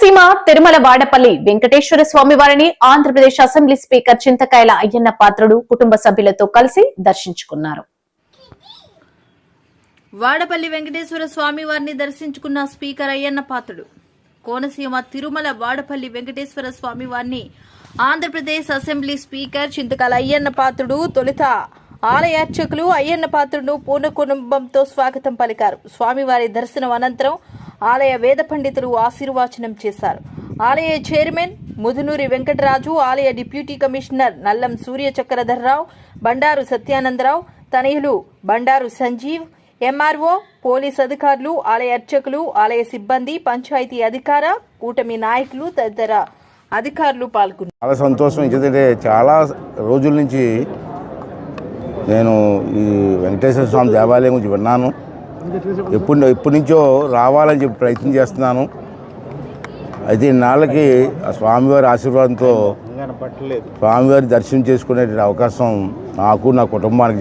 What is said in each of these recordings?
కోనసీమ తిరుమల వాడపల్లి వెంకటేశ్వర స్వామి వారిని Andhra Pradesh assembly speaker చింతకాయల అయ్యన్న పాత్రుడు కుటుంబ సభ్యులతో కలిసి దర్శించుకున్నారు. వాడపల్లి వెంకటేశ్వర స్వామి వారిని దర్శించుకున్న స్పీకర్ అయ్యన్న పాత్రుడు కోనసీమ తిరుమల వాడపల్లి వెంకటేశ్వర స్వామి వారిని ఆంధ్రప్రదేశ్ అసెంబ్లీ స్పీకర్ చింతకాయల అయ్యన్న పాత్రుడు తొలుత ఆలయ అర్చకులు అయ్యన్న పాత్రుడును పూర్ణ కుటుంబంతో స్వాగతం పలికారు. స్వామివారి దర్శనం అనంతరం ఆలయ వేద పండితులు ఆశీర్వచనం చేశారు. ఆలయ చైర్మన్ ముదునూరి వెంకటరాజు, ఆలయ డిప్యూటీ కమిషనర్ నల్లం సూర్య చక్రధర్రావు, బండారు సత్యానందరావు, తనయులు బండారు సంజీవ్, ఎంఆర్ఓ, పోలీస్ అధికారులు, ఆలయ అర్చకులు, ఆలయ సిబ్బంది, పంచాయతీ అధికార కూటమి నాయకులు తదితర అధికారులు పాల్గొన్నారు. చాలా సంతోషం. ఎందుకంటే చాలా రోజుల నుంచి నేను ఈ వెంకటేశ్వర స్వామి దేవాలయం గురించి విన్నాను. ఎప్పటి నుంచో రావాలని చెప్పి ప్రయత్నం చేస్తున్నాను. అయితే ఇన్నాళ్ళకి ఆ స్వామివారి ఆశీర్వాదంతో స్వామివారి దర్శనం చేసుకునే అవకాశం నాకు నా కుటుంబానికి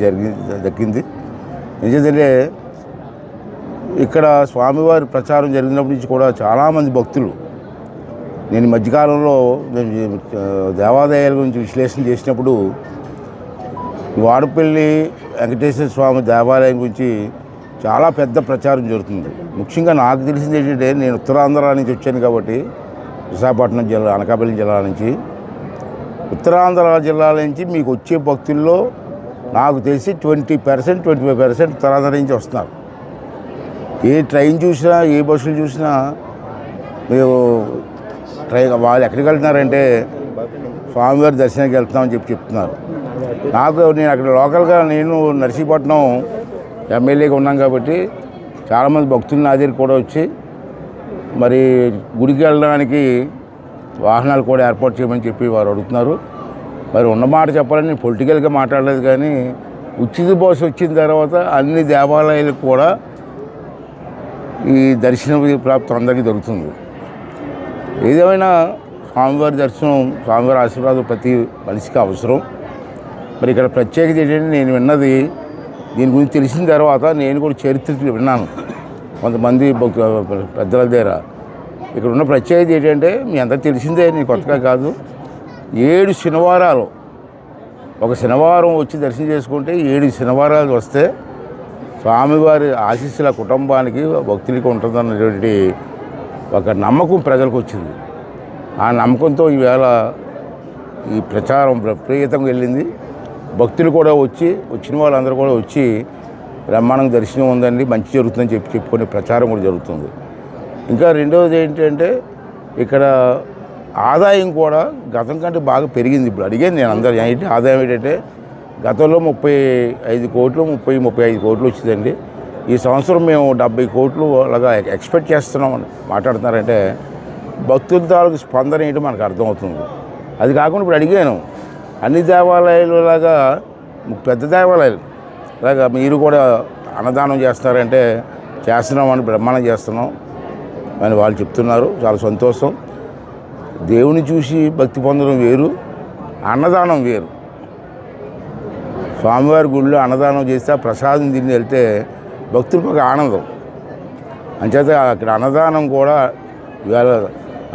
దక్కింది. ఎందుకంటే ఇక్కడ స్వామివారి ప్రచారం జరిగినప్పటి నుంచి కూడా చాలామంది భక్తులు, నేను మధ్యకాలంలో దేవాలయాల గురించి విశ్లేషణ చేసినప్పుడు వాడపల్లి వెంకటేశ్వర స్వామి దేవాలయం గురించి చాలా పెద్ద ప్రచారం జరుగుతుంది. ముఖ్యంగా నాకు తెలిసింది ఏంటంటే, నేను ఉత్తరాంధ్ర నుంచి వచ్చాను కాబట్టి, విశాఖపట్నం జిల్లా, అనకాపల్లి జిల్లా నుంచి, ఉత్తరాంధ్ర జిల్లాల నుంచి మీకు వచ్చే భక్తుల్లో నాకు తెలిసి 20%, 25% ఉత్తరాంధ్ర నుంచి వస్తున్నారు. ఏ ట్రైన్ చూసినా, ఏ బస్సులు చూసినా మేము వాళ్ళు ఎక్కడికి వెళ్తున్నారంటే స్వామివారి దర్శనానికి వెళ్తున్నామని చెప్తున్నారు. నేను అక్కడ లోకల్గా నేను నర్సీపట్నం ఎమ్మెల్యేగా ఉన్నాం కాబట్టి చాలామంది భక్తులు నా దగ్గర కూడా వచ్చి మరి గుడికి వెళ్ళడానికి వాహనాలు కూడా ఏర్పాటు చేయమని చెప్పి వారు అడుగుతున్నారు. మరి ఉన్నమాట చెప్పాలని నేను పొలిటికల్గా మాట్లాడలేదు, కానీ ఉచిత బస్సు వచ్చిన తర్వాత అన్ని దేవాలయాలకు కూడా ఈ దర్శన ప్రాప్తి అందరికీ దొరుకుతుంది. ఏదేమైనా స్వామివారి దర్శనం, స్వామివారి ఆశీర్వాదం ప్రతి మనిషికి అవసరం. మరి ఇక్కడ ప్రత్యేకత ఏంటంటే, నేను విన్నది, దీని గురించి తెలిసిన తర్వాత నేను కూడా చరిత్ర విన్నాను కొంతమంది పెద్దల దగ్గర. ఇక్కడ ఉన్న ప్రత్యేకత ఏంటంటే, మీ అందరికీ తెలిసిందే, నేను కొత్తగా కాదు, 7 శనివారాలు, ఒక శనివారం వచ్చి దర్శనం చేసుకుంటే 7 శనివారాలు వస్తే స్వామివారి ఆశీస్సుల కుటుంబానికి, భక్తులకి ఉంటుందన్నటువంటి ఒక నమ్మకం ప్రజలకు వచ్చింది. ఆ నమ్మకంతో ఈవేళ ఈ ప్రచారం విపరీతంగా వెళ్ళింది. భక్తులు కూడా వచ్చిన వాళ్ళందరూ కూడా వచ్చి బ్రహ్మాండంగా దర్శనం ఉందండి, మంచి జరుగుతుందని చెప్పుకునే ప్రచారం కూడా జరుగుతుంది. ఇంకా రెండవది ఏంటంటే, ఇక్కడ ఆదాయం కూడా గతం కంటే బాగా పెరిగింది. ఇప్పుడు అడిగాను నేను అందరూ ఏంటి ఆదాయం ఏంటంటే, గతంలో 35 కోట్లు 35 కోట్లు వచ్చిందండి. ఈ సంవత్సరం మేము 70 కోట్లు అలాగా ఎక్స్పెక్ట్ చేస్తున్నామని మాట్లాడుతున్నారంటే భక్తుల తాలూకు స్పందన ఏంటో మనకు అర్థమవుతుంది. అది కాకుండా ఇప్పుడు అడిగాను, అన్ని దేవాలయాలు లాగా పెద్ద దేవాలయాలు అలాగా మీరు కూడా అన్నదానం చేస్తారంటే చేస్తున్నామని బ్రహ్మాండం చేస్తున్నాం అని వాళ్ళు చెప్తున్నారు. చాలా సంతోషం. దేవుని చూసి భక్తి పొందడం వేరు, అన్నదానం వేరు. స్వామివారి గుడిలో అన్నదానం చేస్తే ప్రసాదం తిని వెళ్తే భక్తులకు ఒక ఆనందం. అంచేత అక్కడ అన్నదానం కూడా ఇవాళ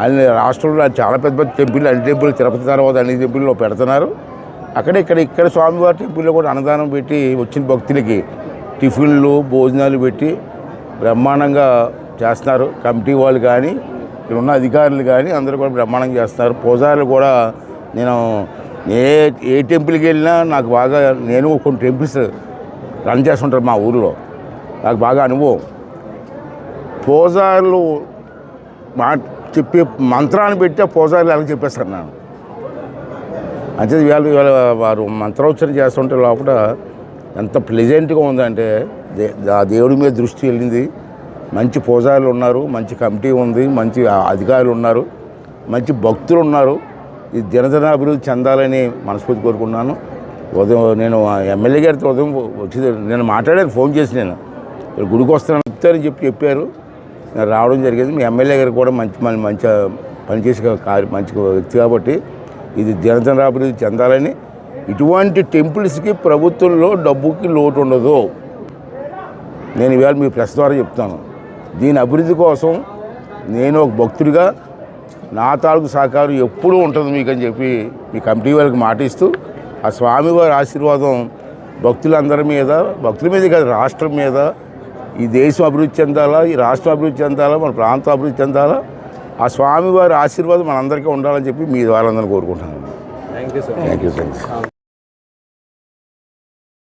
అన్ని రాష్ట్రంలో చాలా పెద్ద పెద్ద టెంపుల్, అన్ని టెంపుల్, తిరుపతి తర్వాత అన్ని టెంపుల్లో పెడుతున్నారు. ఇక్కడ స్వామివారి టెంపుల్లో కూడా అన్నదానం పెట్టి వచ్చిన భక్తులకి టిఫిన్లు, భోజనాలు పెట్టి బ్రహ్మాండంగా చేస్తున్నారు. కమిటీ వాళ్ళు కానీ, ఇక్కడ ఉన్న అధికారులు కానీ అందరూ కూడా బ్రహ్మాండంగా చేస్తున్నారు. పూజారులు కూడా, నేను ఏ టెంపుల్కి వెళ్ళినా నాకు బాగా, నేను కొన్ని టెంపుల్స్ రన్ చేస్తుంటారు మా ఊరిలో, నాకు బాగా అనుభవం. పూజారులు చెప్పే మంత్రాన్ని పెట్టి ఆ పూజారులు ఎలా చెప్పేస్తారు నేను. అంటే ఇవాళ వారు మంత్రోచ్చరణ చేస్తుంటే లోపల ఎంత ప్లెజెంట్గా ఉందంటే, ఆ దేవుడి మీద దృష్టి వెళ్ళింది. మంచి పూజారులు ఉన్నారు, మంచి కమిటీ ఉంది, మంచి అధికారులు ఉన్నారు, మంచి భక్తులు ఉన్నారు. ఈ దినదిన అభివృద్ధి చెందాలని మనస్ఫూర్తి కోరుకున్నాను. ఉదయం నేను ఎమ్మెల్యే గారితో ఉదయం వచ్చి నేను మాట్లాడాను, ఫోన్ చేసి నేను గుడికి వస్తానని చెప్తారని చెప్పారు. నేను రావడం జరిగింది. మీ ఎమ్మెల్యే గారు కూడా మంచి పనిచేసే మంచి వ్యక్తి కాబట్టి ఇది దినదిన అభివృద్ధి చెందాలని, ఇటువంటి టెంపుల్స్కి ప్రభుత్వంలో డబ్బుకి లోటు ఉండదు. నేను ఇవాళ మీ ప్రెస్ ద్వారా చెప్తాను. దీని అభివృద్ధి కోసం నేను ఒక భక్తుడిగా నా తాలూకు సహకారం ఎప్పుడూ ఉంటుంది మీకు అని చెప్పి మీ కమిటీ వాళ్ళకి మాటిస్తూ ఆ స్వామివారి ఆశీర్వాదం భక్తుల మీద కాదు రాష్ట్రం మీద, ఈ దేశం అభివృద్ధి చెందాలా, ఈ రాష్ట్రం అభివృద్ధి చెందాలా, మన ప్రాంతం అభివృద్ధి చెందాలా, ఆ స్వామివారి ఆశీర్వాదం మనందరికీ ఉండాలని చెప్పి మీ ద్వారా అందరిని కోరుకుంటున్నాను. Thank you thank you.